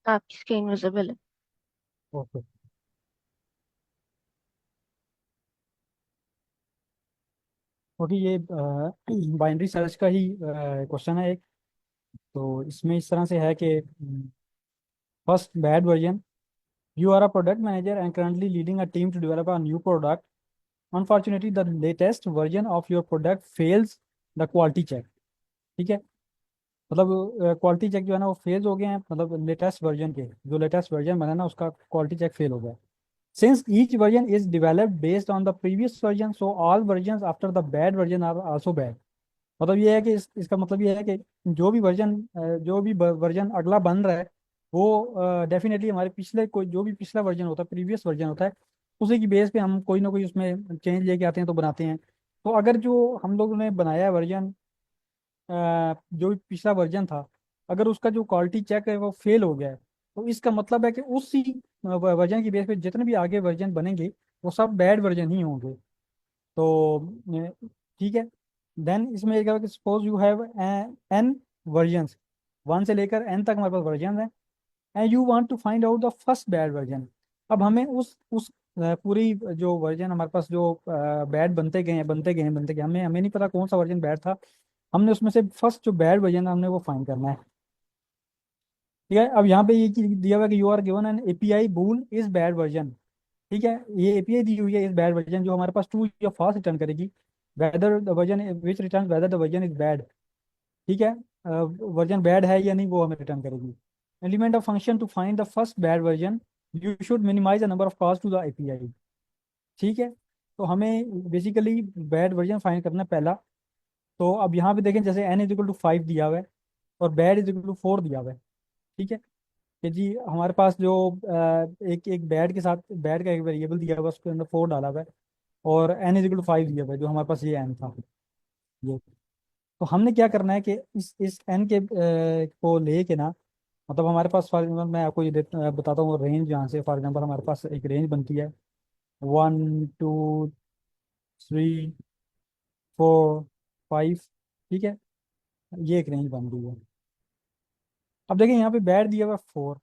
आपकी screen visible है। Okay. Okay, ये बाइनरी सर्च का ही क्वेश्चन है एक। तो इसमें इस तरह से है कि first bad version, you are a product manager and currently leading a team to develop a new product. Unfortunately, the latest version of your product fails the quality check. ठीक है। मतलब क्वालिटी चेक जो है ना वो fail हो गए हैं, मतलब लेटेस्ट वर्जन के, जो लेटेस्ट वर्जन बना ना उसका क्वालिटी चेक फेल हो गया। Since each version is developed based on the previous version, so all version after the bad version are also bad. मतलब ये है कि इसका मतलब ये है कि जो भी वर्जन अगला बन रहा है वो डेफिनेटली हमारे पिछले कोई जो भी पिछला वर्जन होता है, प्रीवियस वर्जन होता है, उसी की बेस पे हम कोई ना कोई उसमें चेंज लेके आते हैं तो बनाते हैं। तो अगर जो हम लोगों ने बनाया है वर्जन, जो भी पिछला वर्जन था, अगर उसका जो क्वालिटी चेक है वो फेल हो गया है, तो इसका मतलब है कि उसी वर्जन की बेस पे जितने भी आगे वर्जन बनेंगे वो सब बैड वर्जन ही होंगे। तो ठीक है। देन इसमें एक है कि suppose you have N versions, one से लेकर एन तक हमारे पास वर्जन है, and you want to find out the first bad version. अब हमें उस पूरी जो वर्जन हमारे पास जो बैड बनते गए हैं बनते गए हैं बनते गए, हमें हमें नहीं पता कौन सा वर्जन बैड था। हमने उसमें से फर्स्ट जो बैड वर्जन है हमने वो फाइंड करना है। ठीक है। अब यहाँ पे ये चीज़ दिया हुआ है कि you are given an API bool is bad version. ठीक है। ये एपीआई दी हुई है इस बैड वर्जन जो हमारे पास ट्रू या फॉल्स रिटर्न करेगी, whether the version which return whether the version is bad. ठीक है। वर्जन बैड है या नहीं वो हमें रिटर्न करेगी। Element of function to find the first bad version, you should minimise the number of calls to the API. ठीक है। तो हमें बेसिकली बैड वर्जन फाइंड करना है पहला। तो अब यहाँ पे देखें जैसे एन इज इक्वल टू 5 दिया हुआ है और बैड इज इक्वल टू 4 दिया हुआ है। ठीक है। कि जी हमारे पास जो एक एक बैड के साथ बैड का एक वेरिएबल दिया हुआ है उसके अंदर 4 डाला हुआ है, और एन इज इक्वल टू 5 दिया हुआ है जो हमारे पास ये एन था। ये तो हमने क्या करना है कि इस एन के को लेके ना, मतलब हमारे पास फॉर एग्जाम्पल मैं आपको बताता हूँ रेंज। यहाँ से फॉर एग्जाम्पल हमारे पास एक रेंज बनती है 1 2 3 4 5। ठीक है। ये एक रेंज बन रही है। अब देखिए यहाँ पे बैड दिया हुआ है 4,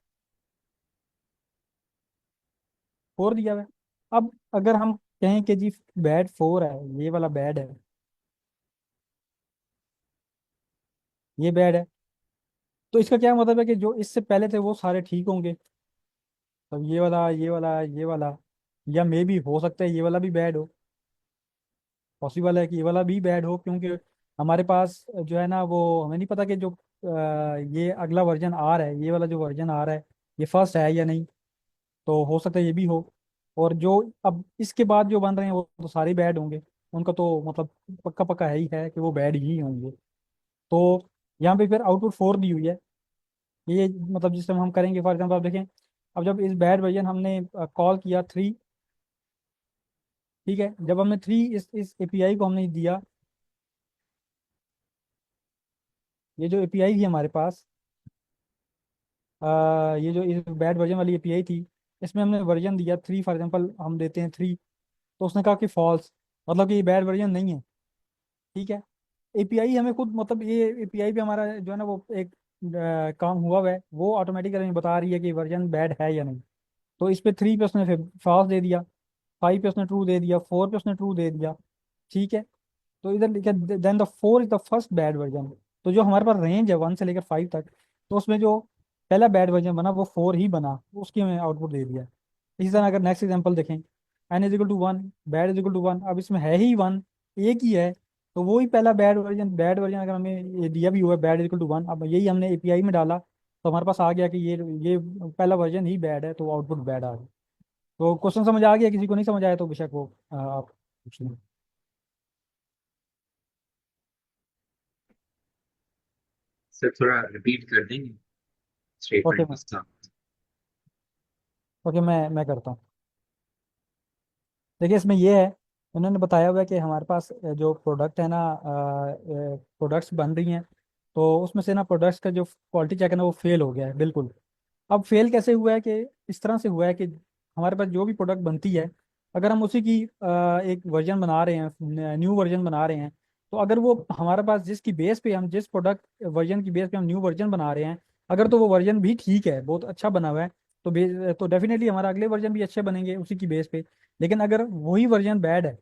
4 दिया हुआ है। अब अगर हम कहें कि जी बैड 4 है, ये वाला बैड है, ये बैड है, तो इसका क्या मतलब है कि जो इससे पहले थे वो सारे ठीक होंगे। तब ये वाला या मे भी हो सकता है ये वाला भी बैड हो। पॉसिबल है कि ये वाला भी बैड हो, क्योंकि हमारे पास जो है ना वो हमें नहीं पता कि जो ये अगला वर्जन आ रहा है, ये वाला जो वर्जन आ रहा है ये फर्स्ट है या नहीं। तो हो सकता है ये भी हो। और जो अब इसके बाद जो बन रहे हैं वो तो सारे बैड होंगे। उनका तो मतलब पक्का पक्का है ही है कि वो बैड ही होंगे। तो यहाँ पे फिर आउटपुट 4 दी हुई है। ये मतलब जिस टाइम हम करेंगे फॉर एग्जाम्पल आप देखें, अब जब इस बैड वर्जन हमने कॉल किया 3। ठीक है। जब हमने 3 इस एपीआई को हमने दिया, ये जो एपीआई थी हमारे पास, ये जो इस बैड वर्जन वाली एपीआई थी, इसमें हमने वर्जन दिया 3 फॉर एग्जाम्पल हम देते हैं 3। तो उसने कहा कि फॉल्स, मतलब कि ये बैड वर्जन नहीं है। ठीक है। एपीआई हमें खुद मतलब ये एपीआई पे हमारा जो है ना वो एक काम हुआ है, वो ऑटोमेटिकली बता रही है कि वर्जन बैड है या नहीं। तो इस पे 3 पे उसने फिर फॉल्स दे दिया, 5 पे उसने ट्रू दे दिया, 4 पे उसने ट्रू दे दिया। ठीक है। तो इधर लिखा then the 4 is the first bad version. तो जो हमारे पास रेंज है 1 से लेकर 5 तक, तो उसमें जो पहला बैड वर्जन बना वो 4 ही बना, उसकी हमें आउटपुट दे दिया। इसी तरह अगर नेक्स्ट एग्जांपल देखें, N is equal to 1, bad is equal to 1, अब इसमें है ही 1, एक ही है। तो वो ही पहला बैड वर्जन अगर हमें ये दिया भी हुआ है बैड इज इक्वल टू 1, अब यही हमने एपीआई में डाला तो हमारे पास आ गया कि ये पहला वर्जन ही बैड है, तो आउटपुट बैड आ गया। तो क्वेश्चन समझ आ गया, किसी को नहीं समझ आया तो बेशक वो आप पूछ लें। सर थोड़ा रिपीट कर देंगे ओके स्टेटमेंट मैं के साथ। ओके मैं करता हूँ। देखिए इसमें ये है, उन्होंने बताया हुआ है कि हमारे पास जो प्रोडक्ट है ना, प्रोडक्ट्स बन रही हैं, तो उसमें से ना प्रोडक्ट्स का जो क्वालिटी चेक है ना वो फेल हो गया है बिल्कुल। अब फेल कैसे हुआ है कि इस तरह से हुआ है कि हमारे पास जो भी प्रोडक्ट बनती है, अगर हम उसी की एक वर्जन बना रहे हैं, न्यू वर्जन बना रहे हैं, तो अगर वो हमारे पास जिसकी बेस पे हम जिस प्रोडक्ट वर्जन की बेस पे हम न्यू वर्जन बना रहे हैं, अगर तो वो वर्जन भी ठीक है, बहुत अच्छा बना हुआ है, तो डेफिनेटली हमारा अगले वर्जन भी अच्छे बनेंगे उसी की बेस पे। लेकिन अगर वही वर्जन बैड है,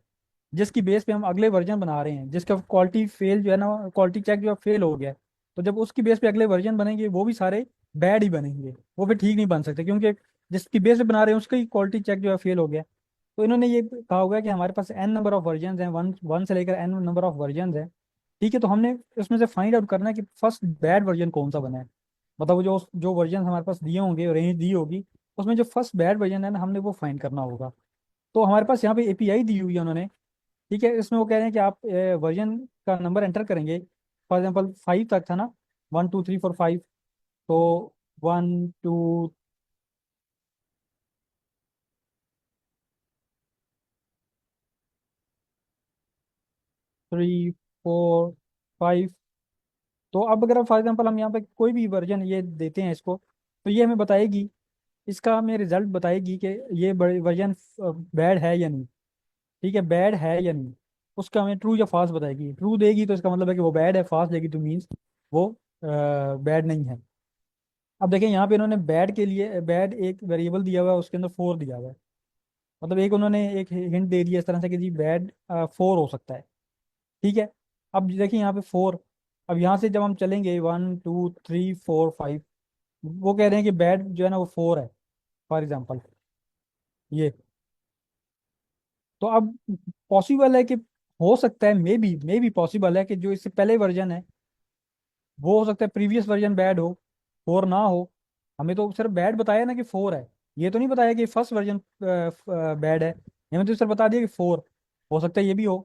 जिसकी बेस पे हम अगले वर्जन बना रहे हैं, जिसका क्वालिटी फेल जो है ना, क्वालिटी चेक जो है फेल हो गया है, तो जब उसकी बेस पे अगले वर्जन बनेंगे वो भी सारे बैड ही बनेंगे, वो फिर ठीक नहीं बन सकते, क्योंकि जिसकी बेस पे बना रहे हैं उसका ही क्वालिटी चेक जो है फेल हो गया। तो इन्होंने ये कहा होगा कि हमारे पास एन नंबर ऑफ वर्जन हैं, वन वन से लेकर एन नंबर ऑफ वर्जन हैं। ठीक है, तो हमने उसमें से फाइंड आउट करना है कि फर्स्ट बैड वर्जन कौन सा बना है। मतलब वो जो जो वर्जन हमारे पास दिए होंगे, रेंज दी होगी, उसमें जो फर्स्ट बैड वर्जन है ना, हमने वो फाइंड करना होगा। तो हमारे पास यहाँ पे एपीआई दी हुई है उन्होंने। ठीक है, इसमें वो कह रहे हैं कि आप वर्जन का नंबर एंटर करेंगे। फॉर एग्जांपल 5 तक था ना, 1 2 3 4 5। तो 1 2 3 4 5। तो अब अगर फॉर एग्जांपल हम यहाँ पे कोई भी वर्जन ये देते हैं इसको, तो ये हमें बताएगी, इसका हमें रिजल्ट बताएगी कि ये वर्जन बैड है या नहीं। ठीक है, बैड है या नहीं, उसका हमें ट्रू या फाल्स बताएगी। ट्रू देगी तो इसका मतलब है कि वो बैड है, फाल्स देगी तो मीन्स वो बैड नहीं है। अब देखें यहाँ पे इन्होंने बैड के लिए, बैड एक वेरिएबल दिया हुआ है, उसके अंदर 4 दिया हुआ है। मतलब एक उन्होंने एक हिंट दे दिया इस तरह से कि जी बैड 4 हो सकता है। ठीक है, अब देखिए यहाँ पे 4। अब यहाँ से जब हम चलेंगे 1 2 3 4 5, वो कह रहे हैं कि बैड जो है ना वो 4 है, फॉर एग्जाम्पल ये। तो अब पॉसिबल है कि, हो सकता है, मे बी पॉसिबल है कि जो इससे पहले वर्जन है, वो हो सकता है प्रीवियस वर्जन बैड हो, 4 ना हो। हमें तो सिर्फ बैड बताया ना कि 4 है, ये तो नहीं बताया कि फर्स्ट वर्जन बैड है। हमें तो सिर्फ बता दिया कि 4। हो सकता है ये भी हो,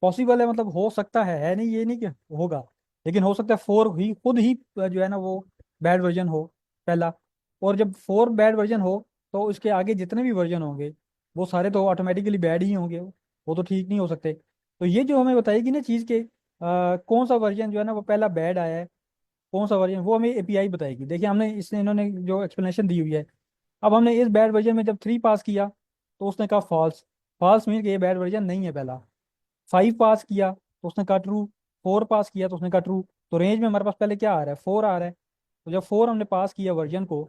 पॉसिबल है, मतलब हो सकता है नहीं, ये नहीं कि होगा। लेकिन हो सकता है 4 ही खुद ही जो है ना वो बैड वर्जन हो, पहला। और जब 4 बैड वर्जन हो, तो उसके आगे जितने भी वर्जन होंगे वो सारे तो ऑटोमेटिकली बैड ही होंगे, वो तो ठीक नहीं हो सकते। तो ये जो हमें बताएगी ना चीज़ के कौन सा वर्जन जो है ना वो पहला बैड आया है, कौन सा वर्जन, वो हमें एपीआई बताएगी। देखिए हमने इसने इन्होंने जो एक्सप्लेनेशन दी हुई है, अब हमने इस बैड वर्जन में जब 3 पास किया तो उसने कहा फॉल्स। फॉल्स मीन कि ये बैड वर्जन नहीं है पहला। 5 पास किया तो उसने कहा ट्रू। 4 पास किया तो उसने कहा ट्रू। तो रेंज में हमारे पास पहले क्या आ रहा है, 4 आ रहा है। तो जब 4 हमने पास किया वर्जन को,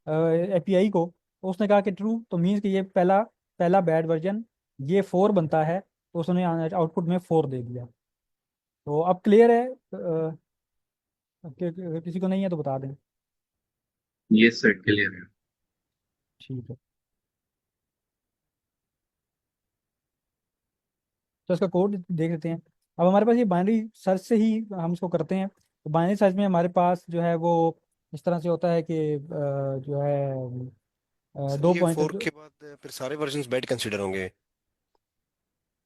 एपीआई को, तो उसने कहा कि ट्रू, तो मीन्स कि ये पहला पहला बैड वर्जन ये 4 बनता है। तो उसने आउटपुट में 4 दे दिया। तो अब क्लियर है? किसी को नहीं है तो बता दें। यस सर, क्लियर है। ठीक है, तो इसका कोड देख लेते हैं। अब हमारे पास ये बाइनरी सर्च से ही हम इसको करते हैं। तो बाइनरी सर्च में हमारे पास जो है वो इस तरह से होता है कि जो है सर दो ये पॉइंट फोर्क के बाद फिर सारे वर्जन्स बैड कंसिडर होंगे?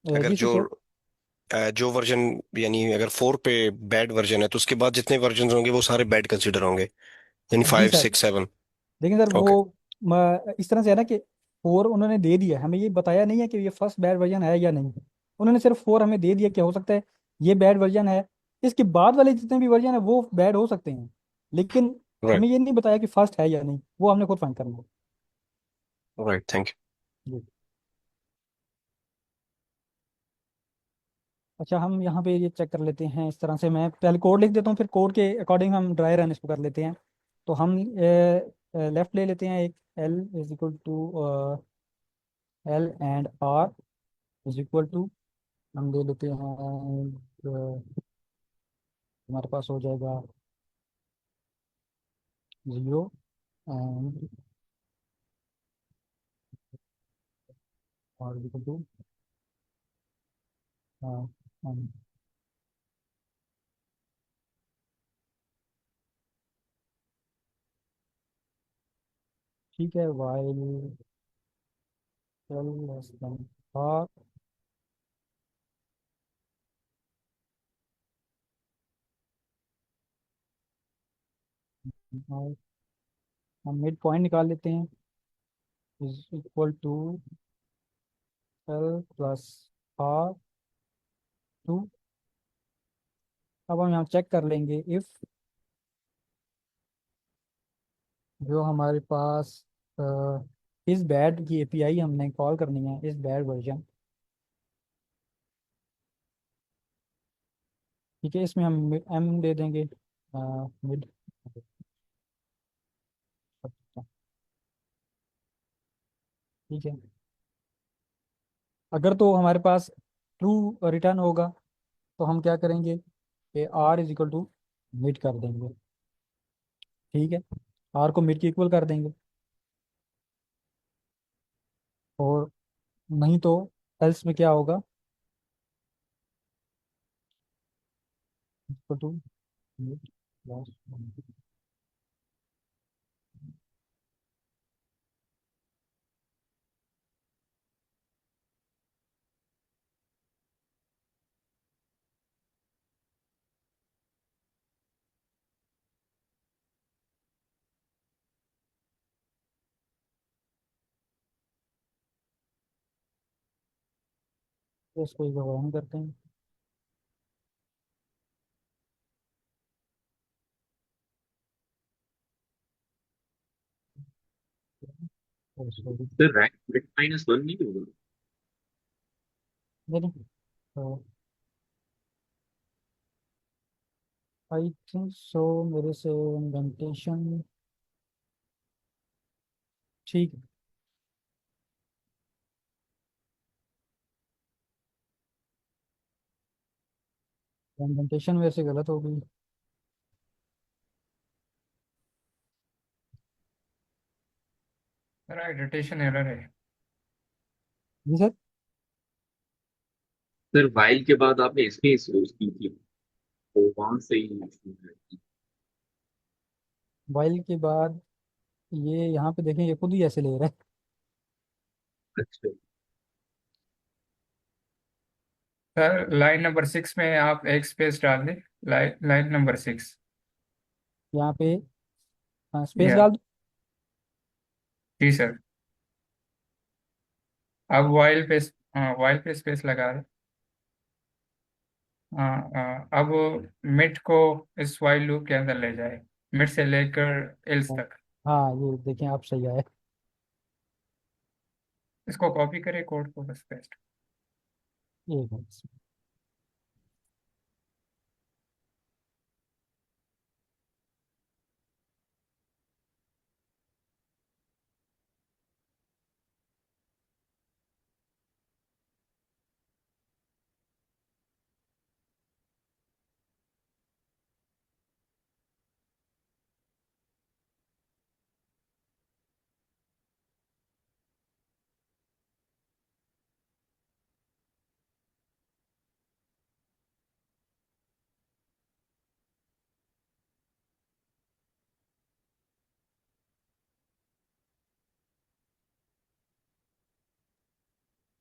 अगर जी से क्या? जो वर्जन, यानी अगर 4 पे बैड वर्जन है तो उसके बाद जितने वर्जन होंगे वो सारे बैड कंसिडर होंगे, यानी जी फाइव सर, सिक्स सेवन लेकिन सर ओके। वो इस तरह से है ना कि 4 उन्होंने दे दिया है, हमें ये बताया नहीं है कि ये फर्स्ट बैड वर्जन है या नहीं। उन्होंने सिर्फ 4 हमें दे दिया कि हो सकता है ये बैड वर्जन है, इसके बाद वाले जितने भी वर्जन है वो बैड हो सकते हैं। लेकिन राइट। हमें ये नहीं बताया कि फर्स्ट है या नहीं, वो हमने खुद फाइंड करना है। राइट, थैंक जी। अच्छा, हम यहाँ पे ये चेक कर लेते हैं इस तरह से, मैं पहले कोड लिख देता हूँ, फिर कोड के अकॉर्डिंग हम ड्राई रन इसको कर लेते हैं। तो हम लेफ्ट ले लेते हैं एक, L is equal to L and R is equal to, हम ले लेते हैं हमारे पास हो जाएगा 0 and R is equal to, ठीक है, while L less than R. हम मिड पॉइंट निकाल लेते हैं, is equal to L plus R two. अब हम यहाँ चेक कर लेंगे इफ जो हमारे पास इस बैड की एपीआई हमने कॉल करनी है, इस बैड वर्जन। ठीक है, इसमें हम एम दे देंगे मिड। ठीक है। अगर तो हमारे पास ट्रू रिटर्न होगा तो हम क्या करेंगे कि R is equal to mid कर देंगे। ठीक है, आर को मिड के इक्वल कर देंगे। और नहीं तो एल्स में क्या होगा, इक्वल टू मिड प्लस इसको इस हम करते हैं। और sorry, सर रैंक बिट -1 नहीं होगा? नहीं नहीं, तो आई थिंक सो मेरे से इंडेंटेशन ठीक है। इंडेंटेशन मेरे से गलत हो गई। मेरा एडिटेशन एरर है। जी सर। सर वाइल के बाद आपने इसमें सोच की थी, तो वहां से ही issue है। वाइल के बाद ये यहाँ पे देखें, ये खुद ही ऐसे ले रहा है। अच्छा। सर लाइन नंबर 6 में आप एक स्पेस डाल दें। Line number 6। यहाँ पे स्पेस या डाल दो। जी सर। अब वाइल पे स्पेस लगा दें। अब मिड को इस वाइल लूप के अंदर ले जाए, मिड से लेकर एल्स तक। हाँ ये देखें, आप सही आए। इसको कॉपी करें कोड को, बस पेस्ट। एक मिनट।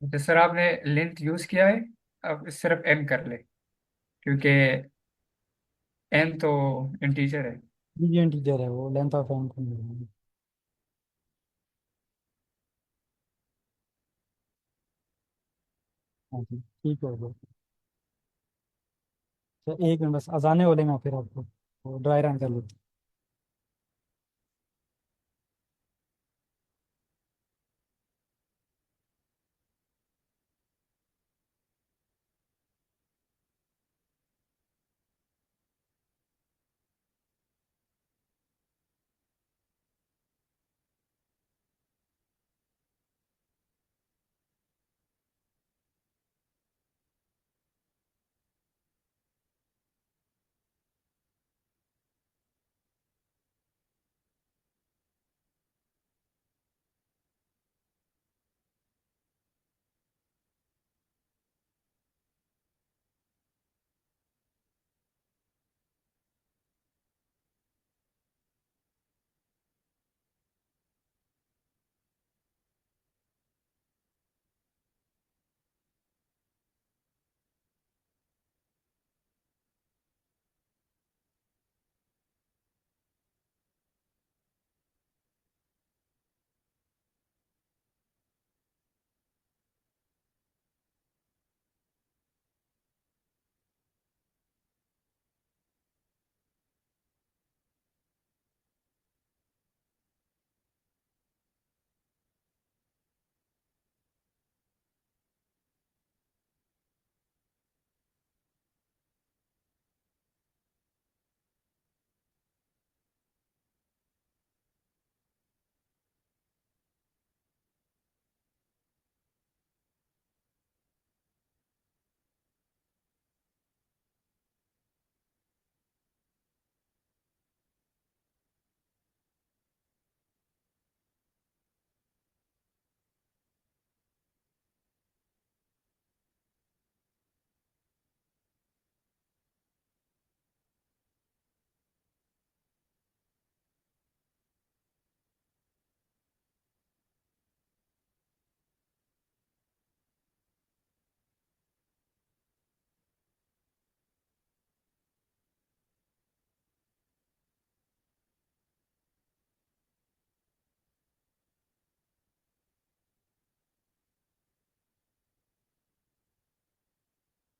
तो सर आपने लेंथ यूज किया है, अब सिर्फ एन कर ले, क्योंकि एन तो इंटीजर है। मीडियम इंटीजर है वो, लेंथ ऑफ एन को मिलेगी। हाँ जी ठीक हो गया। तो एक मिनट बस, अजाने वाले में फिर आपको ड्राई रन कर लेते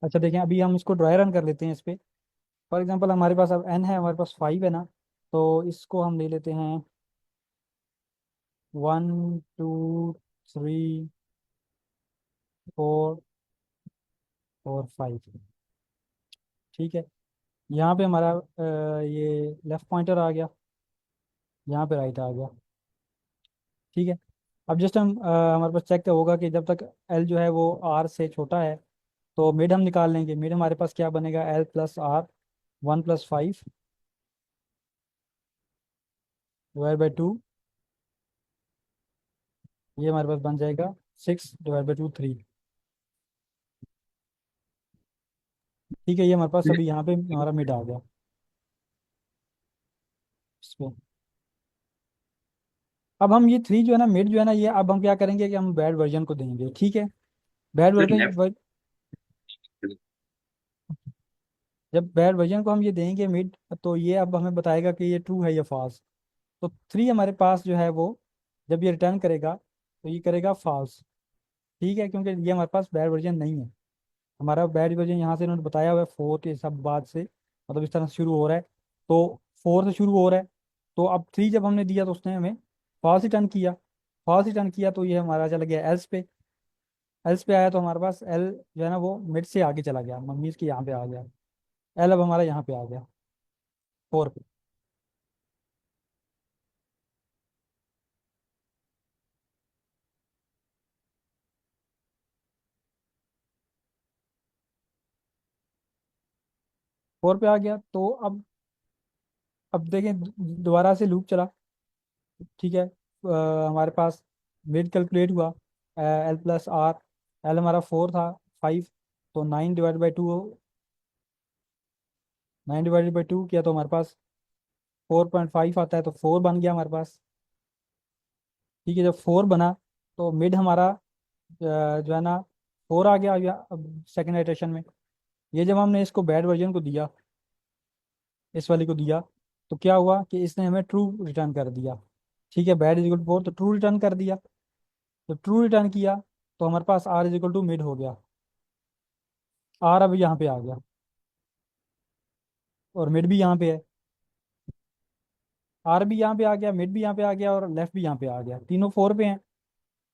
अच्छा देखें, अभी हम इसको ड्राई रन कर लेते हैं इस पे। फॉर एग्जांपल हमारे पास अब n है, हमारे पास 5 है ना, तो इसको हम ले लेते हैं 1 2 3 4 और 5। ठीक है, यहाँ पे हमारा ये लेफ्ट पॉइंटर आ गया, यहाँ पे राइट आ गया। ठीक है, अब जस्ट हम हमारे पास चेक होगा कि जब तक एल जो है वो आर से छोटा है, तो मिड हम निकाल लेंगे। मिड हमारे पास क्या बनेगा, L plus R, 1 + 5 divide by 2, ये हमारे पास बन जाएगा 6 डिवाइड बाई 2 3। ठीक है, ये हमारे पास अभी यहाँ पे हमारा मिड आ गया इस पे। अब हम ये 3 जो है ना, मिड जो है ना, ये अब हम क्या करेंगे कि हम बैड वर्जन को देंगे। ठीक है, बैड सर लेफ्ट। वर्जन, जब बैड वर्जन को हम ये देंगे मिड, तो ये अब हमें बताएगा कि ये ट्रू है या फॉल्स। तो 3 हमारे पास जो है वो जब ये रिटर्न करेगा तो ये करेगा फॉल्स। ठीक है, क्योंकि ये हमारे पास बैड वर्जन नहीं है। हमारा बैड वर्जन यहाँ से इन्होंने बताया हुआ है 4 के सब बाद से, मतलब इस तरह से शुरू हो रहा है, तो 4 से शुरू हो रहा है। तो अब 3 जब हमने दिया तो उसने हमें फॉल्स रिटर्न किया। फॉल्स रिटर्न किया तो ये हमारा चला गया एल्स पे। एल्स पे आया तो हमारे पास एल जो है ना वो मिड से आगे चला गया, मम्मीज के यहाँ पे आ गया। एल अब हमारा यहाँ पे आ गया 4 पे। 4 पे आ गया, तो अब देखें दोबारा से लूप चला। ठीक है, हमारे पास मिड कैलकुलेट हुआ, एल प्लस आर, एल हमारा 4 था, 5, तो 9 डिवाइड बाई 2, 9 डिवाइडेड बाई 2 किया तो हमारे पास 4.5 आता है, तो 4 बन गया हमारे पास। ठीक है, जब 4 बना तो मिड हमारा जो है ना 4 आ गया अब सेकेंड आइटेशन में। ये जब हमने इसको बैड वर्जन को दिया, इस वाली को दिया, तो क्या हुआ कि इसने हमें ट्रू रिटर्न कर दिया। ठीक है, बैड इज इक्वल टू 4, तो ट्रू रिटर्न कर दिया। जब ट्रू रिटर्न किया तो हमारे पास R is equal to mid हो गया। आर अब यहाँ पे आ गया और मिड भी यहाँ पे है। आर भी यहाँ पे आ गया, मिड भी यहाँ पे आ गया और लेफ्ट भी यहाँ पे आ गया, तीनों 4 पे हैं।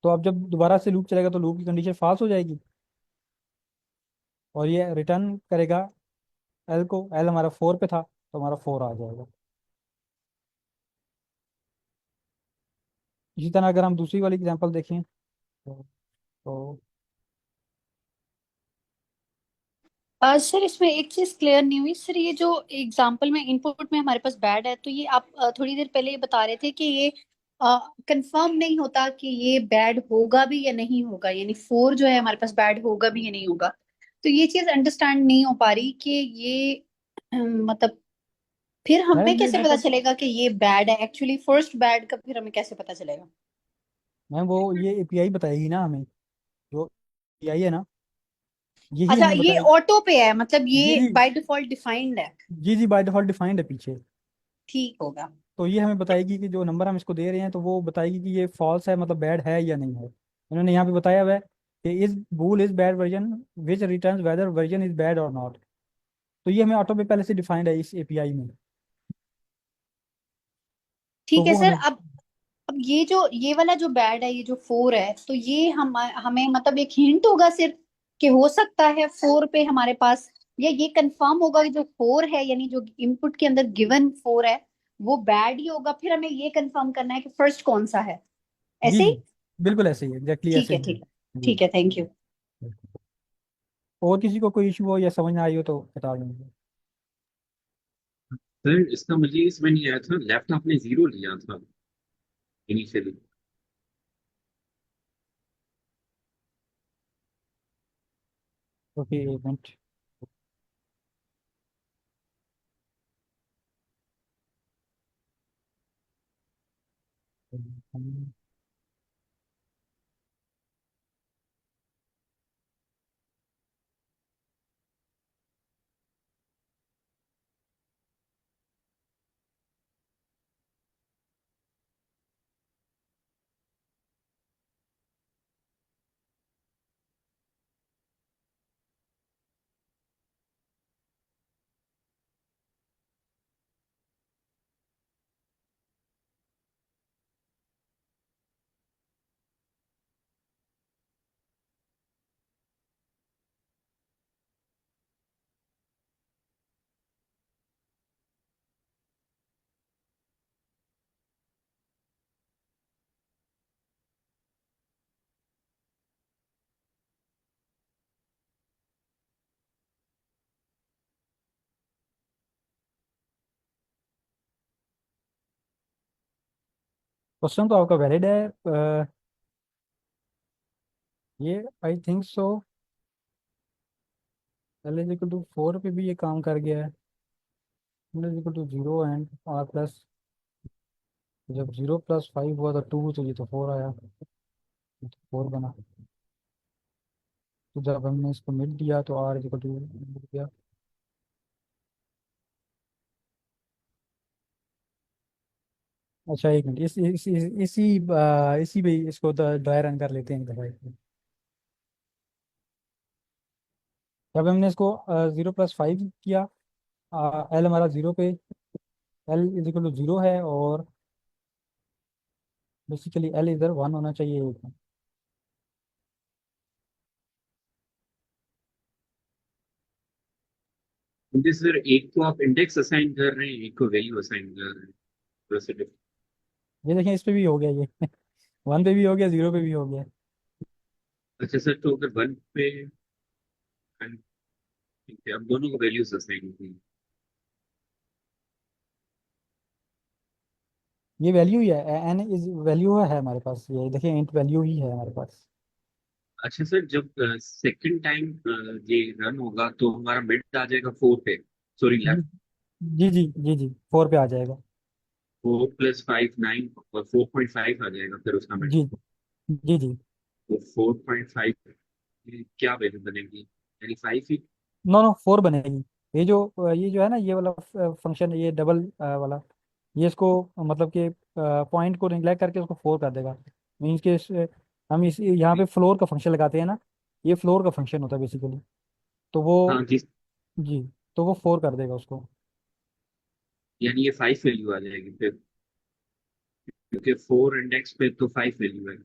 तो अब जब दोबारा से लूप चलेगा तो लूप की कंडीशन फाल्स हो जाएगी और ये रिटर्न करेगा एल को। एल हमारा 4 पे था तो हमारा 4 आ जाएगा। इसी तरह अगर हम दूसरी वाली एग्जांपल देखें तो सर इसमें एक चीज क्लियर नहीं हुई सर, ये जो एग्जांपल में इनपुट में हमारे पास बैड है, तो ये आप थोड़ी देर पहले ये बता रहे थे कि ये कंफर्म नहीं होता कि ये बैड होगा भी या नहीं होगा, यानी 4 जो है हमारे पास बैड होगा भी या नहीं होगा। तो ये चीज अंडरस्टैंड नहीं हो पा रही कि ये मतलब फिर मैम हमें ये कैसे पता मतलब, चलेगा कि ये बैड है एक्चुअली, फर्स्ट बैड का फिर हमें कैसे पता चलेगा? मैम वो ये एपीआई बताएगी ना हमें, जो एपीआई है ना, यही अच्छा, हमें ये बताएगी। ऑटो पे है, मतलब जी ये जी, बाय डिफॉल्ट डिफाइंड है। जी जी, बाय डिफॉल्ट डिफाइंड है पीछे। ठीक होगा। तो ये हमें बताएगी कि जो नंबर हम इसको दे रहे हैं तो वो बताएगी कि ये फॉल्स है, मतलब बैड है या नहीं है। इन्होंने यहाँ पे बताया हुआ है कि is bool is bad version which returns whether version is bad और नॉट। तो ये हमें ऑटो पे पहले से डिफाइंड है इस एपीआई में। तो ठीक है वो सर। हमें, अब ये जो ये वाला जो बैड है, ये जो 4 है, तो ये हम हमें मतलब एक हिंट होगा सिर्फ कि हो सकता है 4 पे हमारे पास, या ये कंफर्म होगा कि जो 4 है यानी जो इनपुट के अंदर गिवन 4 है वो बैड ही होगा, फिर हमें ये कंफर्म करना है कि फर्स्ट कौन सा है, जी ऐसे जी, ही? बिल्कुल ऐसे ही, एग्जैक्टली ठीक ऐसे है, ही है। ठीक है। जी। ठीक है, थैंक यू। और किसी को कोई इशू हो या समझ ना आई हो तो बता देंगे। सर इसका मुझे इसमें नहीं आया था, लेफ्ट आपने जीरो लिया था इनिशियली। ओके, एक मिनट। क्वेश्चन तो आपका वैलिड है। ये I think so L is equal to 4 पे भी ये काम कर गया है। L is equal to 0 and R plus, जब 0 + 5 हुआ था 2, तो ये तो 4 आया, ये तो 4 बना। तो जब हमने इसको मिल दिया तो आर इज इक्वल टू मिल गया। अच्छा एक मिनट, इसी पे इसको ड्राई रन कर लेते हैं एक दफा। जब हमने इसको 0 + 5 किया, एल हमारा 0 पे, एल इज इक्वल टू 0 है, और बेसिकली एल इधर 1 होना चाहिए। मुझे सर एक तो आप इंडेक्स असाइन कर रहे हैं, एक को वैल्यू असाइन कर रहे हैं, थोड़ा सा ये देखें, इस पे भी हो गया ये 1 पे भी हो गया, 0 पे भी हो गया। अच्छा सर, तो अगर वन पे, ठीक है, अब दोनों को वैल्यूज असाइन की। ये वैल्यू ही है, एन इज वैल्यू है हमारे पास, ये देखिए इंट वैल्यू ही है हमारे पास। अच्छा सर, जब सेकंड टाइम ये रन होगा तो हमारा मिड आ जाएगा 4 पे, सॉरी जी लेफ्ट। जी जी जी जी, 4 पे आ जाएगा। 4 + 5 9 और 4.5 आ जाएगा फिर उसका मिड। जी जी जी। तो 4.5 की क्या वैल्यू बनेगी, यानी 5 ही। नो नो, 4 बनेगी। ये जो है ना, ये वाला फंक्शन, ये डबल वाला, ये इसको मतलब कि पॉइंट को निगलेक्ट करके उसको 4 कर देगा। मीन्स के हम इस यहाँ पे फ्लोर का फंक्शन लगाते हैं ना, ये फ्लोर का फंक्शन होता है बेसिकली। तो हाँ वो, जी, जी, तो वो 4 कर देगा उसको। यानी ये 5 वैल्यू आ जाएगी फिर, क्योंकि 4 इंडेक्स पे तो 5 वैल्यू है।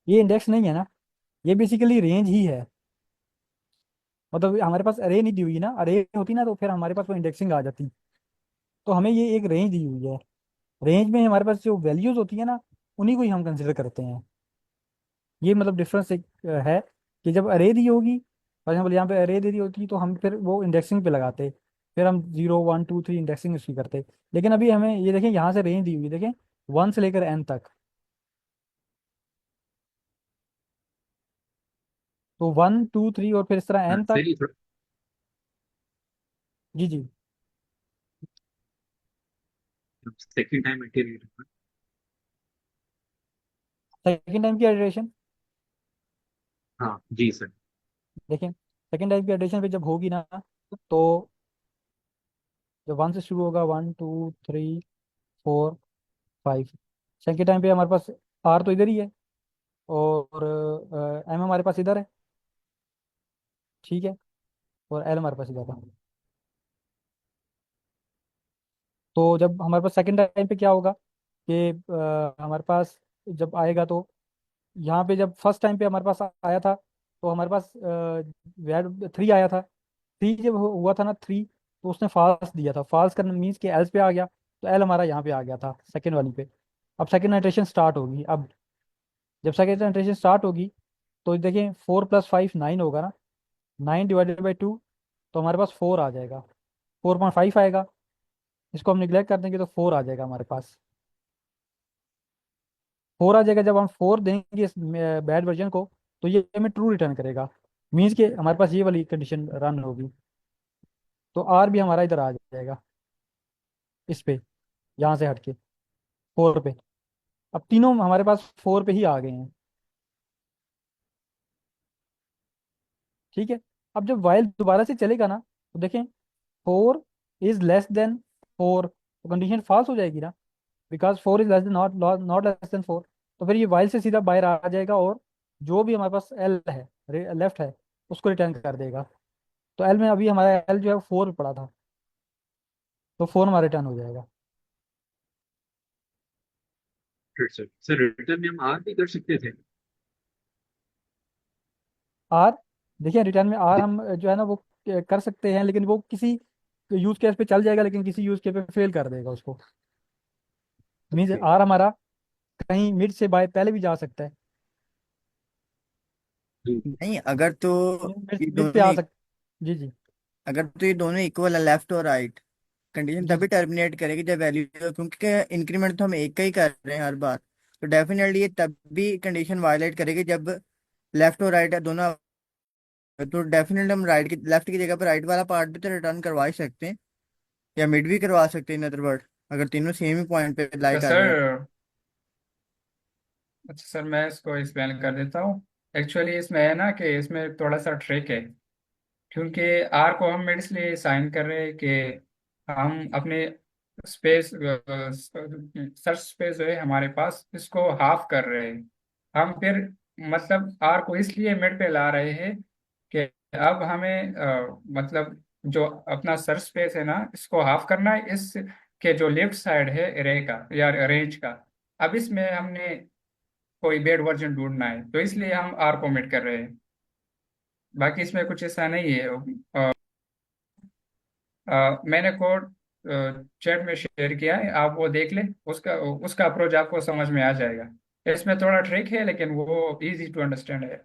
ये इंडेक्स नहीं है ना, ये बेसिकली रेंज ही है। मतलब हमारे पास अरे नहीं दी हुई ना, अरे होती ना तो फिर हमारे पास वो इंडेक्सिंग आ जाती। तो हमें ये एक रेंज दी हुई है। रेंज में हमारे पास जो वैल्यूज होती है ना, उन्हीं को ही हम कंसिडर करते हैं। ये मतलब डिफरेंस एक है कि जब अरे दी होगी, फॉर एग्जाम्पल यहाँ पे अरे दे दी होती, तो हम फिर वो इंडेक्सिंग पे लगाते, फिर हम 0 1 2 3 इंडेक्सिंग उसकी करते। लेकिन अभी हमें ये देखें, यहाँ से रेंज दी हुई है, देखें 1 से लेकर n तक। तो 1 2 3 और फिर इस तरह हाँ, n तक। फिर ये जी जी। Second time interior. Second time की एडिशन हाँ जी सर। देखें, सेकेंड टाइप की एडिशन पे जब होगी ना, तो जब 1 से शुरू होगा, 1 2 3 4 5, सेकेंड टाइम पे हमारे पास आर तो इधर ही है, और एम हमारे पास इधर है, ठीक है, और एल हमारे पास इधर है। तो जब हमारे पास सेकेंड टाइम पे क्या होगा कि हमारे पास जब आएगा, तो यहाँ पे जब फर्स्ट टाइम पे हमारे पास आया था, तो हमारे पास 3 आया था। 3 जब हुआ था ना, 3, तो उसने फॉल्स दिया था। फॉल्स करना मीन्स कि एल्स पे आ गया, तो एल हमारा यहाँ पे आ गया था सेकेंड वाली पे। अब सेकेंड आइट्रेशन स्टार्ट होगी। अब जब सेकेंड आइट्रेशन स्टार्ट होगी, तो देखें 4 + 5 9 होगा ना, 9 ÷ 2, तो हमारे पास 4 आ जाएगा, 4.5 आएगा। इसको हम निगलेक्ट कर देंगे तो 4 आ जाएगा हमारे पास। 4 आ जाएगा, जब हम 4 देंगे इस बैड वर्जन को, तो ये हमें ट्रू रिटर्न करेगा। मीन्स कि हमारे पास ये वाली कंडीशन रन होगी। तो आर भी हमारा इधर आ जाएगा, इस पे, यहाँ से हटके 4 पे। अब तीनों हमारे पास 4 पे ही आ गए हैं, ठीक है। अब जब वाइल दोबारा से चलेगा ना, तो देखें 4 इज लेस देन 4, तो कंडीशन फॉल्स हो जाएगी ना, because 4 is less then, not not less than 4। तो फिर ये वाइल से सीधा बाहर आ जाएगा, और जो भी हमारे पास एल है, लेफ्ट है, उसको रिटर्न कर देगा। तो एल में अभी हमारा एल जो है 4 पे पड़ा था, तो 4 हमारा रिटर्न हो जाएगा। सर सर, रिटर्न में हम आर भी कर सकते थे। आर, देखिए रिटर्न में आर हम जो है ना वो कर सकते हैं, लेकिन वो किसी यूज केस पे चल जाएगा, लेकिन किसी यूज केस पे फेल कर देगा उसको। Means okay. आर हमारा कहीं मिड से बाय पहले भी जा सकता है, नहीं, अगर तो ये मिड पे दोनों आ सकता। जी जी अगर तो ये दोनों इक्वल है, लेफ्ट और राइट, कंडीशन जी तभी जी टर्मिनेट करेगी जब वैल्यू, क्योंकि इंक्रीमेंट तो हम एक का ही कर रहे हैं हर बार। तो डेफिनेटली ये तब भी कंडीशन वायलेट करेगी जब लेफ्ट और राइट दोनों। तो डेफिनेटली हम राइट की लेफ्ट की जगह पर राइट वाला पार्ट भी तो रिटर्न करवा ही सकते हैं, या मिड भी करवा सकते हैं इन अदर वर्ड, अगर तीनों सेम ही पॉइंट पे लाई तो कर रहे हैं। सर, अच्छा सर, मैं इसको एक्सप्लेन कर देता हूँ। एक्चुअली इसमें है ना कि इसमें थोड़ा सा ट्रिक है, क्योंकि आर को हम मिड इसलिए साइन कर रहे हैं कि हम अपने स्पेस, सर्च स्पेस जो है हमारे पास, इसको हाफ कर रहे हैं हम। फिर मतलब आर को इसलिए मिड पे ला रहे हैं कि अब हमें मतलब जो अपना सर्च स्पेस है ना, इसको हाफ करना है इस के जो लेफ्ट साइड है एरे का या रेंज का। अब इसमें हमने कोई बेड वर्जन ढूंढना है, तो इसलिए हम आर को मिड कर रहे हैं। बाकी इसमें कुछ ऐसा नहीं है। मैंने कोड चैट में शेयर किया है, आप वो देख लें। उसका उसका अप्रोच आपको समझ में आ जाएगा। इसमें थोड़ा ट्रिक है, लेकिन वो इजी टू अंडरस्टैंड है।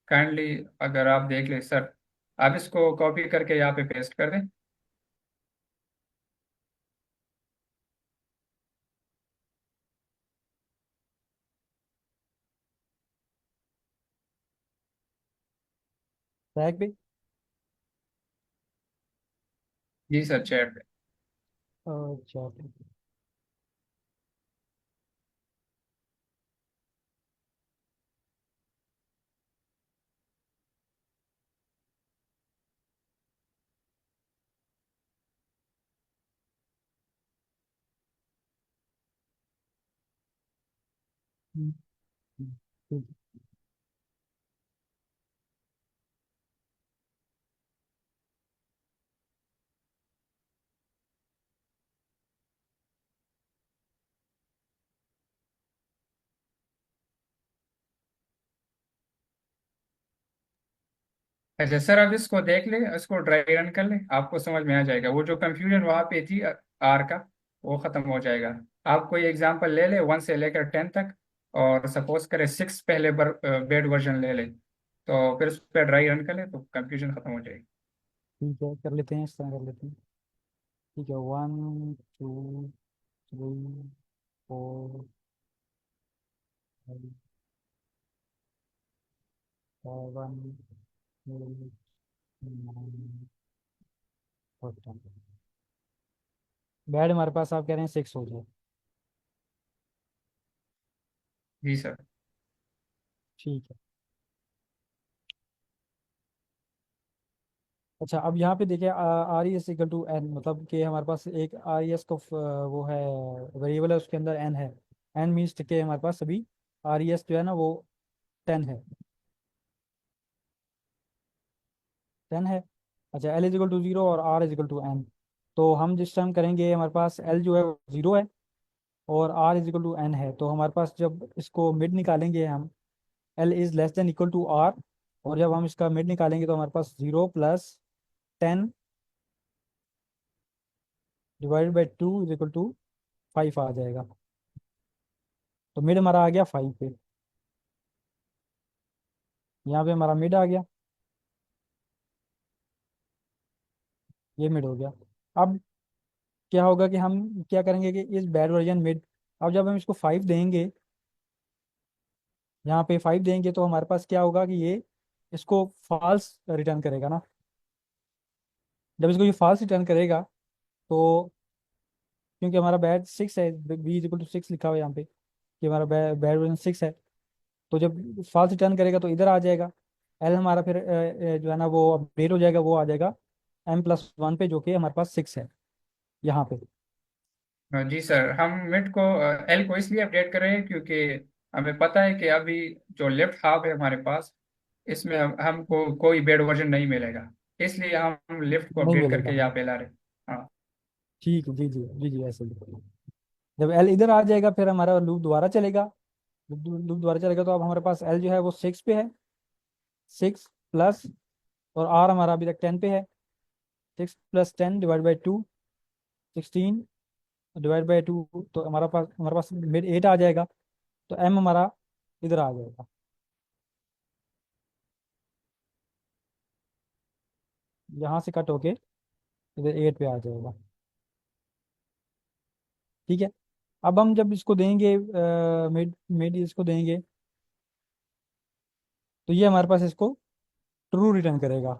काइंडली अगर आप देख लें सर, आप इसको कॉपी करके यहाँ पे पेस्ट कर दें। रैक पे। जी सर, चैट पे। अच्छा। हम्म, ठीक है। अच्छा सर, अब इसको देख ले, इसको ड्राई रन कर ले, आपको समझ में आ जाएगा। वो जो कंफ्यूजन वहाँ पे थी आर का, वो खत्म हो जाएगा। आप कोई एग्जांपल ले ले 1 से लेकर 10 तक, और सपोज करें 6 पहले बेड वर्जन ले ले, तो फिर उस पर ड्राई रन कर ले तो कंफ्यूजन खत्म हो जाएगी। ठीक है, कर लेते हैं, इस तरह कर लेते हैं। ठीक है, 1 2 3 4 5 7 8 9 और 10। बेड हमारे पास आप कह रहे हैं 6 हो जाए। जी सर। ठीक है। अच्छा, अब यहाँ पे देखिए, R E S equal to N, मतलब कि हमारे पास एक आर ई एस को वो है, वेरिएबल है, उसके अंदर एन है। एन मीन्स के हमारे पास सभी आर ई एस जो है ना वो 10 है। 10 है। अच्छा, एल इज इक्वल टू 0 और R is equal to N. तो हम जिस टाइम करेंगे, हमारे पास एल जो है वो 0 है और R is equal to N है, तो हमारे पास जब इसको मिड निकालेंगे हम, L is less than equal to R, और जब हम इसका मिड निकालेंगे तो हमारे पास 0 + 10 divided by 2 is equal to 5 आ जाएगा। तो मिड हमारा आ गया 5 पे। यहाँ पे हमारा मिड आ गया, ये मिड हो गया। अब क्या होगा कि हम क्या करेंगे कि इस बैड वर्जन मिड, अब जब हम इसको 5 देंगे, यहाँ पे 5 देंगे, तो हमारे पास क्या होगा कि ये इसको फॉल्स रिटर्न करेगा ना। जब इसको ये फॉल्स रिटर्न करेगा, तो क्योंकि हमारा बैड 6 है, बी इज इक्वल टू 6 लिखा हुआ है यहाँ पे कि हमारा बैड वर्जन 6 है, तो जब फॉल्स रिटर्न करेगा तो इधर आ जाएगा। एल हमारा फिर जो है ना वो अपडेट हो जाएगा, वो आ जाएगा m+1 पे, जो कि हमारे पास 6 है यहाँ पे। जी सर, हम मिड को एल को इसलिए अपडेट कर रहे हैं क्योंकि हमें पता है कि अभी जो लेफ्ट हाफ है हमारे पास, इसमें हमको कोई बेड वर्जन नहीं मिलेगा, इसलिए हम लेफ्ट को नहीं अपडेट मिलेगा। करके यहाँ पे ला रहे हैं। हाँ। ठीक है, जी जी जी जी, ऐसे ही। जब एल इधर आ जाएगा, फिर हमारा लूप दोबारा चलेगा। लूप दोबारा चलेगा, तो अब हमारे पास एल जो है वो 6 पे है। 6 प्लस, और आर हमारा अभी तक 10 पे है। 6 + 10 डिवाइड बाई 2, 16 डिवाइड बाई 2, तो हमारे पास मिड 8 आ जाएगा। तो एम हमारा इधर आ जाएगा, यहाँ से कट होके इधर 8 पे आ जाएगा। ठीक है। अब हम जब इसको देंगे मिड मिड इसको देंगे, तो ये हमारे पास इसको ट्रू रिटर्न करेगा।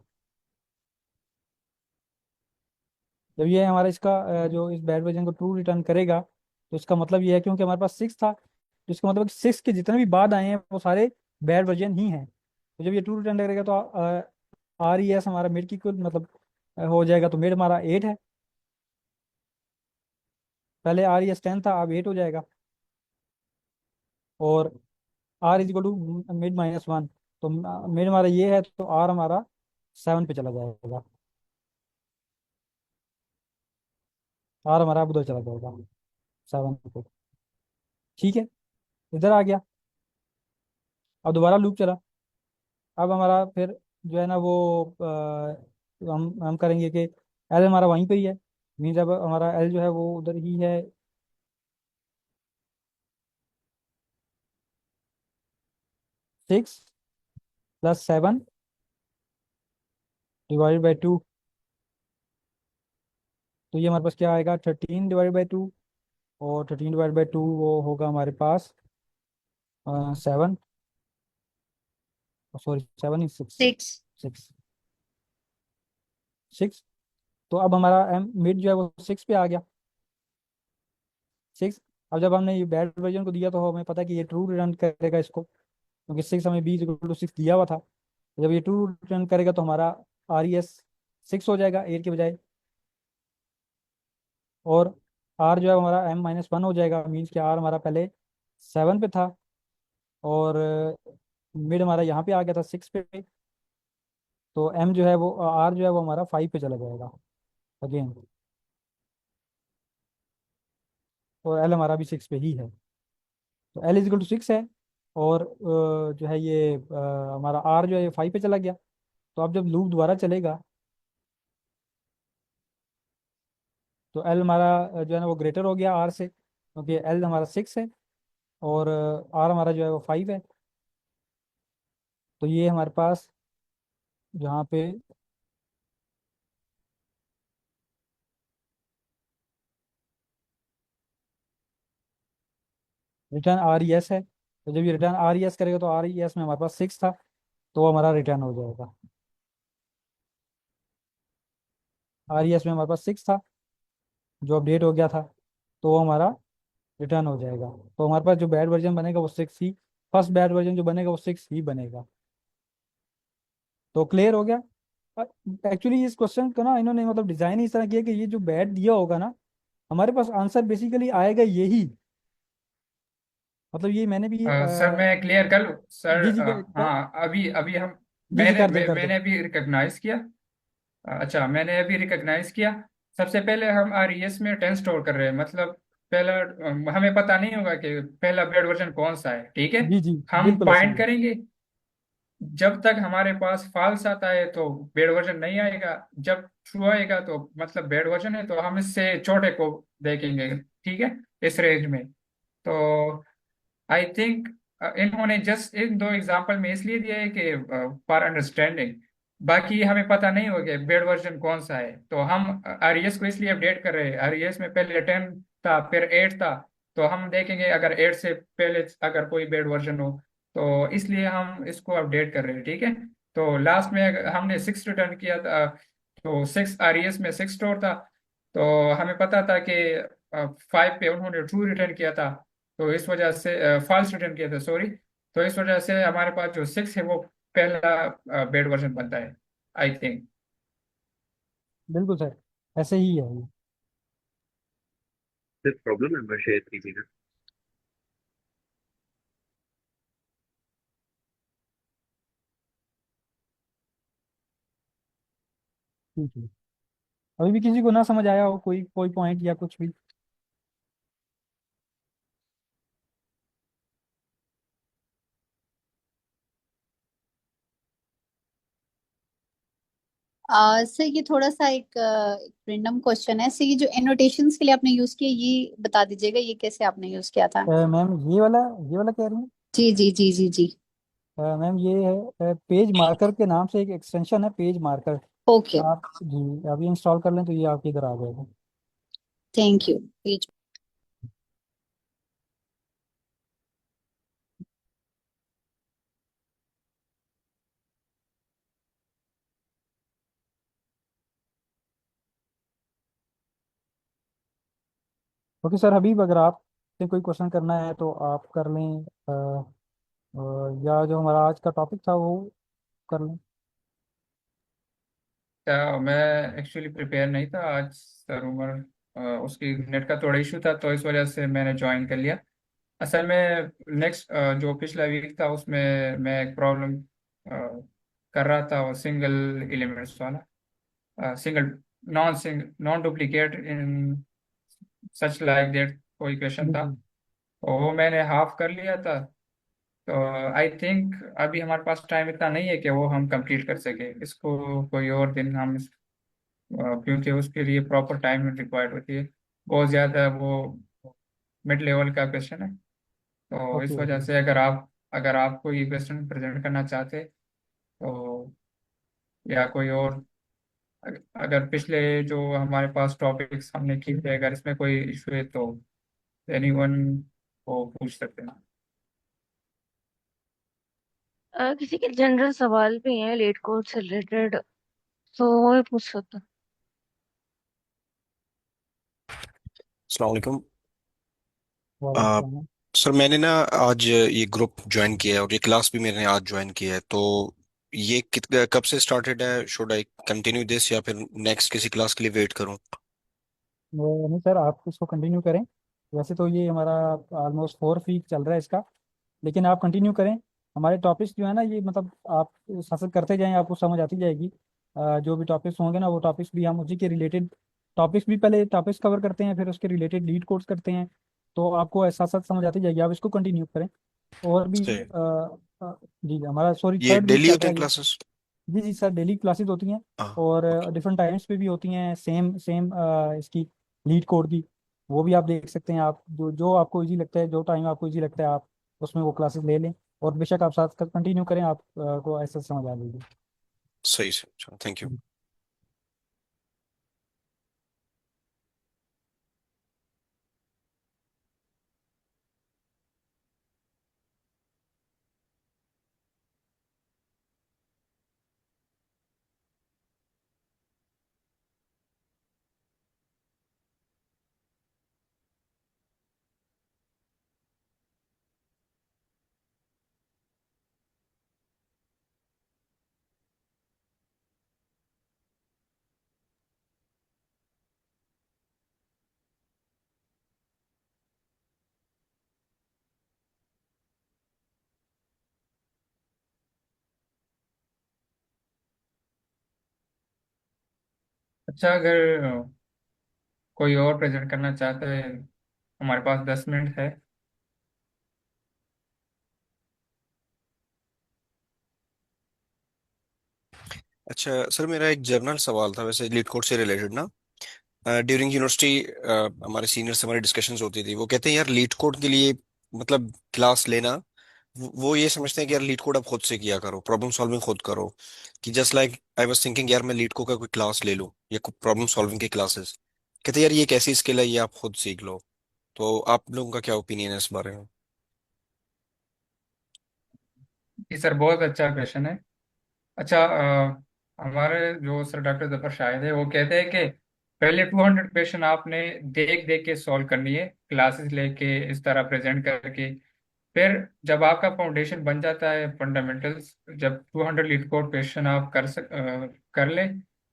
जब ये हमारा इसका जो इस बैड वर्जन को ट्रू रिटर्न करेगा, तो इसका मतलब ये है, क्योंकि हमारे पास 6 था, तो इसका मतलब 6 के जितने भी बाद आए हैं वो सारे बैड वर्जन ही हैं। तो जब ये ट्रू रिटर्न करेगा तो आर ई एस हमारा मिड की कुल मतलब हो जाएगा, तो मिड हमारा 8 है। पहले आर ई एस 10 था, अब 8 हो जाएगा। और R is equal to mid -1, तो मिड हमारा ये है, तो आर हमारा 7 पे चला जाएगा। आर हमारा अब उधर चला जाएगा 7 पे। ठीक है, इधर आ गया। अब दोबारा लूप चला। अब हमारा फिर जो है ना वो हम करेंगे कि एल हमारा वहीं पे ही है। मीन्स अब हमारा एल जो है वो उधर ही है। 6 + 7 डिवाइडेड बाई 2, तो ये हमारे पास क्या आएगा, 13/2। और 13/2 वो होगा हमारे पास 7, सॉरी 7 ही 6। 6। 6 6। तो अब हमारा एम मिड जो है वो 6 पे आ गया। 6। अब जब हमने ये बैड वर्जन को दिया तो हमें पता है कि ये ट्रू रिटर्न करेगा इसको, क्योंकि 6 हमें B = 6 दिया हुआ था। जब ये ट्रू रिटर्न करेगा तो हमारा आर ई एस 6 हो जाएगा 8 के बजाय। और आर जो है हमारा M-1 हो जाएगा। मीन्स कि आर हमारा पहले 7 पे था, और मिड हमारा यहाँ पे आ गया था 6 पे। तो एम जो है वो आर जो है वो हमारा 5 पे चला जाएगा अगेन। और एल हमारा भी 6 पे ही है, तो L = 6 है। और जो है ये हमारा आर जो है ये 5 पे चला गया। तो अब जब लूप दोबारा चलेगा, तो एल हमारा जो है ना वो ग्रेटर हो गया आर से, क्योंकि एल हमारा 6 है और आर हमारा जो है वो 5 है। तो ये हमारे पास यहाँ पे रिटर्न आर ई एस है। तो जब ये रिटर्न आर ई एस करेगा, तो आर ई एस में हमारे पास 6 था, तो वो हमारा रिटर्न हो जाएगा। आर ई एस में हमारे पास 6 था जो अपडेट हो गया था, तो वो हमारा रिटर्न हो जाएगा। तो हमारे पास जो बैड वर्जन बनेगा वो 6 ही, फर्स्ट बैड वर्जन जो बनेगा वो 6 ही बनेगा। तो क्लियर हो गया। एक्चुअली इस क्वेश्चन को ना इन्होंने मतलब डिजाइन इस तरह किया कि ये जो बैड दिया होगा ना, हमारे पास आंसर बेसिकली आएगा यही। मतलब ये मैंने भी सर मैं क्लियर कर लूँ सर। जी जी हाँ, अभी अभी हम जी जी कर दे। मैंने अभी रिकॉग्नाइज किया। अच्छा, मैंने अभी रिकॉग्नाइज किया। सबसे पहले हम आरईएस में 10 स्टोर कर रहे हैं, मतलब पहला हमें पता नहीं होगा कि पहला बेड वर्जन कौन सा है, ठीक है। जी जी हम बिल्कुल ऐसे फाइंड ही है। करेंगे। जब तक हमारे पास फॉल्स आता है तो बेड वर्जन नहीं आएगा। जब ट्रू आएगा तो मतलब बेड वर्जन है, तो हम इससे छोटे को देखेंगे, ठीक है, इस रेंज में। तो आई थिंक इन्होंने जस्ट इन दो एग्जांपल में इसलिए दिया है कि फॉर अंडरस्टैंडिंग। बाकी हमें पता नहीं होगा बेड वर्जन कौन सा है, तो हम आरईएस को इसलिए अपडेट कर रहे हैं। आरईएस में पहले 10 था, फिर 8 था। तो हम देखेंगे अगर 8 से पहले अगर कोई बेड वर्जन हो, तो इसलिए हम इसको अपडेट कर रहे हैं, ठीक है। तो लास्ट में हमने 6 रिटर्न किया था, तो 6 आरईएस में 6 स्टोर था। तो हमें पता था कि 5 पे उन्होंने ट्रू रिटर्न किया था, तो इस वजह से फॉल्स रिटर्न किया था, सॉरी। तो इस वजह से हमारे पास जो 6 है वो पहला बेड वर्जन बनता है, आई थिंक। बिल्कुल सर, ऐसे ही है ये। फिर प्रॉब्लम नंबर शेयर कीजिए ना। ठीक है, अभी भी किसी को ना समझ आया हो कोई कोई पॉइंट या कुछ भी। सर ये थोड़ा सा एक रेंडम क्वेश्चन है। सर ये जो एनोटेशंस के लिए आपने यूज किया, ये बता दीजिएगा ये कैसे आपने यूज किया था। मैम ये वाला कह रही हैं। जी जी जी जी जी। मैम ये है पेज मार्कर के नाम से एक एक्सटेंशन है, पेज मार्कर। ओके। आप जी अभी इंस्टॉल कर लें तो ये आपके इधर आ जाएगा। Thank you. ओके सर, हबीब अगर आपसे कोई क्वेश्चन करना है तो आप कर लें, या जो हमारा आज का टॉपिक था वो कर लें। क्या मैं एक्चुअली प्रिपेयर नहीं था आज सर उमर, उसकी नेट का थोड़ा इशू था तो इस वजह से मैंने ज्वाइन कर लिया। असल में नेक्स्ट जो पिछला वीक था उसमें मैं एक प्रॉब्लम कर रहा था, वो सिंगल एलिमेंट्स वाला, single non duplicate in such like that कोई क्वेश्चन जी था, जी। तो वो मैंने हाफ कर लिया था। तो आई थिंक अभी हमारे पास टाइम इतना नहीं है कि वो हम कंप्लीट कर सके इसको, कोई और दिन हम क्योंकि उसके लिए प्रॉपर टाइम रिक्वायर्ड होती है, बहुत ज़्यादा वो मिड लेवल का क्वेश्चन है। तो ओके इस ओके। वजह से अगर आप कोई क्वेश्चन प्रेजेंट करना चाहते तो, या कोई और, अगर पिछले जो हमारे पास टॉपिक्स हमने किए थे अगर इसमें कोई इशू है तो एनीवन को पूछ सकते हैं। किसी के जनरल सवाल भी हैं लेट कोड से रिलेटेड, तो वो भी पूछ सकते हैं। अस्सलाम वालेकुम। वालेकुम आ, सलाम। सर मैंने ना आज ये ग्रुप ज्वाइन किया है और ये क्लास भी मैंने आज ज्वाइन किया है, तो ये कब से स्टार्टेड है? शुड आई कंटिन्यू दिस या फिर नेक्स्ट किसी क्लास के लिए वेट करूं? नहीं सर, आप इसको कंटिन्यू करें। वैसे तो ये हमारा ऑलमोस्ट 4 वीक चल रहा है इसका, लेकिन आप कंटिन्यू करें। हमारे टॉपिक्स जो है ना, ये मतलब आप साथ साथ करते जाएं, आपको समझ आती जाएगी। जो भी टॉपिक्स होंगे ना, वो टॉपिक्स भी हम उसी के रिलेटेड टॉपिक्स भी, पहले टॉपिक्स कवर करते हैं, फिर उसके रिलेटेड लीड कोड्स करते हैं। तो आपको साथ साथ समझ आती जाएगी, आप इसको कंटिन्यू करें। और भी से जी हमारा सॉरी ये 3rd वीक डेली चल होते रहा हैं है ये। क्लासेस? जी जी सर, डेली क्लासेस होती हैं। हाँ। और ओके। डिफरेंट टाइम्स पे भी होती हैं, सेम सेम इसकी लीड कोड की। वो भी आप देख सकते हैं, आप जो जो आपको इजी लगता है, जो टाइम आपको इजी लगता है, आप उसमें वो क्लासेस ले लें। और बेशक आप साथ साथ कंटिन्यू करें, आप को ऐसा समझ आ जाएगी। सही से, अच्छा, थैंक यू। अच्छा, अगर कोई और प्रेजेंट करना चाहता है, हमारे पास 10 मिनट है। अच्छा सर, मेरा एक जर्नल सवाल था वैसे लीड कोड से रिलेटेड ना। ड्यूरिंग यूनिवर्सिटी हमारे सीनियर से हमारी डिस्कशंस होती थी, वो कहते हैं यार लीड कोड के लिए मतलब क्लास लेना, वो ये समझते हैं कि यार लीड कोड आप खुद से किया करो, प्रॉब्लम सॉल्विंग खुद करो। कि just like I was thinking यार मैं लीड कोड का कोई क्लास ले लूं या कोई प्रॉब्लम सॉल्विंग की क्लासेस। कहते हैं यार ये एक ऐसी स्किल है, ये आप खुद सीख लो। तो आप लोगों का क्या ओपिनियन है इस बारे में? जी सर, बहुत अच्छा क्वेश्चन है। अच्छा, हमारे जो सर डॉक्टर जफर शाहिद है वो कहते हैं कि पहले 200 क्वेश्चन आपने देख देख के सॉल्व करनी है, क्लासेस लेके इस तरह प्रेजेंट करके। फिर जब आपका फाउंडेशन बन जाता है, फंडामेंटल्स, जब 200 लीड कोड क्वेश्चन आप कर ले,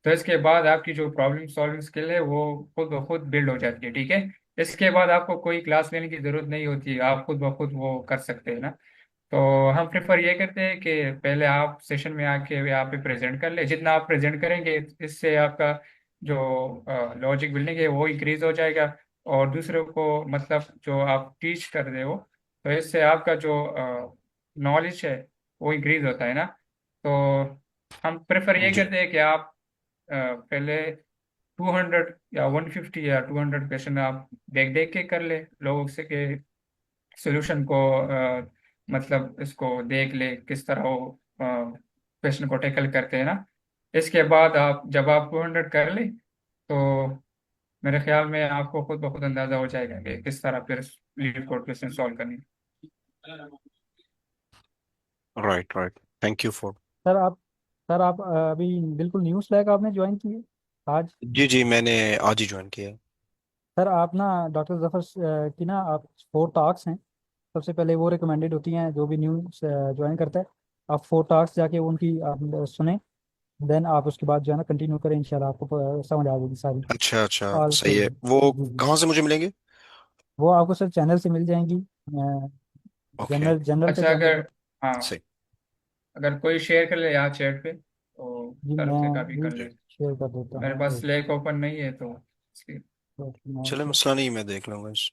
तो इसके बाद आपकी जो प्रॉब्लम सॉल्विंग स्किल है वो खुद ब खुद बिल्ड हो जाती है। ठीक है, इसके बाद आपको कोई क्लास लेने की जरूरत नहीं होती, आप खुद ब खुद वो कर सकते हैं ना। तो हम प्रेफर ये करते हैं कि पहले आप सेशन में आके यहाँ पे प्रेजेंट कर ले, जितना आप प्रेजेंट करेंगे इससे आपका जो लॉजिक बिल्डिंग है वो इंक्रीज हो जाएगा। और दूसरों को मतलब जो आप टीच कर रहे हो, तो इससे आपका जो नॉलेज है वो इंक्रीज होता है ना। तो हम प्रेफर ये जी। करते हैं कि आप पहले 200 या 150 या 200 क्वेश्चन आप देख देख के कर ले लोगों से, कि सॉल्यूशन को मतलब इसको देख ले किस तरह वो क्वेश्चन को टैकल करते हैं ना। इसके बाद आप जब आप 200 कर ले तो मेरे ख्याल में आपको खुद ब खुद अंदाजा हो जाएगा कि किस तरह फिर लीड कोड क्वेश्चन सॉल्व करनी है। Right right. Thank you for. Sir आप सर आप अभी बिल्कुल न्यू स्लैक आपने ज्वाइन की है आज? जी जी, मैंने आज ही ज्वाइन किया है। सर आप ना डॉक्टर जफर की ना आप 4 टॉक्स हैं। सबसे पहले वो रिकमेंडेड होती हैं जो भी न्यू ज्वाइन करता है। आप 4 टॉक्स जाके उनकी आप सुने। देन आप उसके बाद जो है ना कंटिन्यू करें, इंशाल्लाह आपको समझ आ जाएगी सारी। अच्छा अच्छा, ऑल सही है। क्लियर। वो जी जी। कहाँ से मुझे मिलेंगे? वो आपको सर चैनल से मिल जाएंगी। ओके। जनरल जनरल पे अच्छा जाएंगे अगर, तो। हाँ, सही। अगर कोई शेयर कर ले यहाँ चैट पे तो जी तरफ मैं से कभी भी कर ले। शेयर कर देता मेरे हूँ पास एक। लेक ओपन नहीं है तो इसलिए। चले, मसला नहीं, मैं देख लूंगा इस।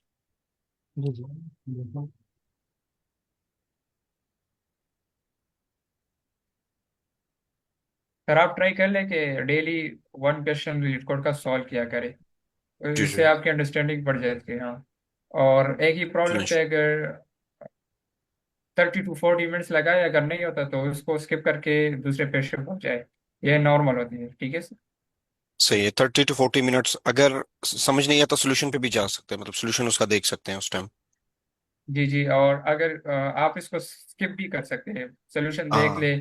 जी जी जी। सर आप ट्राई कर ले कि daily one question read code का सॉल्व किया करे, तो जी इससे जी। आपकी अंडरस्टैंडिंग बढ़ जाती है। हाँ, और एक ही प्रॉब्लम फिनिश। पे अगर 30 to 40 मिनट्स लगाए, अगर नहीं होता तो उसको स्किप करके दूसरे पे शिफ्ट हो जाए। ये नॉर्मल होती है, ठीक है सर। सही है, 30 to 40 मिनट्स। अगर समझ नहीं आता सोल्यूशन पे भी जा सकते हैं, मतलब सोल्यूशन उसका देख सकते हैं उस टाइम। जी जी, और अगर आप इसको स्किप भी कर सकते हैं, सोल्यूशन देख हाँ। ले,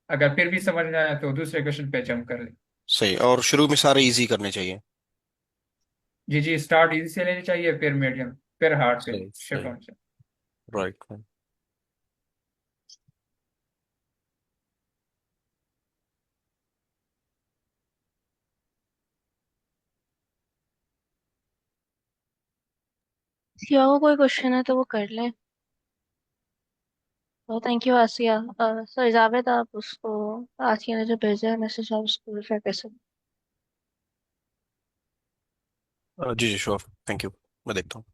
अगर फिर भी समझ ना आए तो दूसरे क्वेश्चन पे जंप कर ले। सही, और शुरू में सारे इजी करने चाहिए। जी जी, स्टार्ट इजी से लेनी चाहिए, फिर मीडियम, फिर हार्ड पे सही शिफ्ट सही। होना चाहिए। राइट। किसी को कोई क्वेश्चन है तो वो कर ले। तो thank you Asiya. Sir Javed, आप उसको, आसिया ने जो भेजा है मैसेज, आप उसको रिफ्रेश कर सकते जी जी, श्योर। Thank you. मैं देखता हूँ।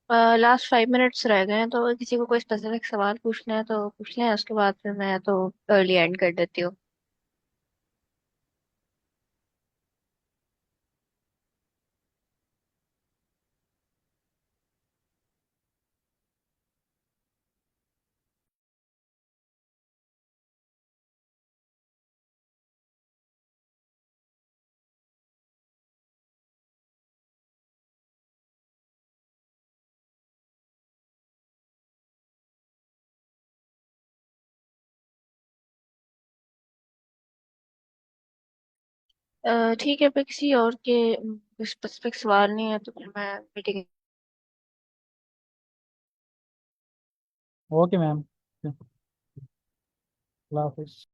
हैं। लास्ट 5 मिनट्स रह गए हैं, तो किसी को कोई स्पेसिफिक सवाल पूछना है तो पूछ लें, उसके बाद फिर मैं तो अर्ली एंड कर देती हूँ। ठीक है, फिर किसी और के स्पेसिफिक सवाल नहीं है तो फिर मैं मीटिंग। Okay ma'am. अल्लाह हाफिज।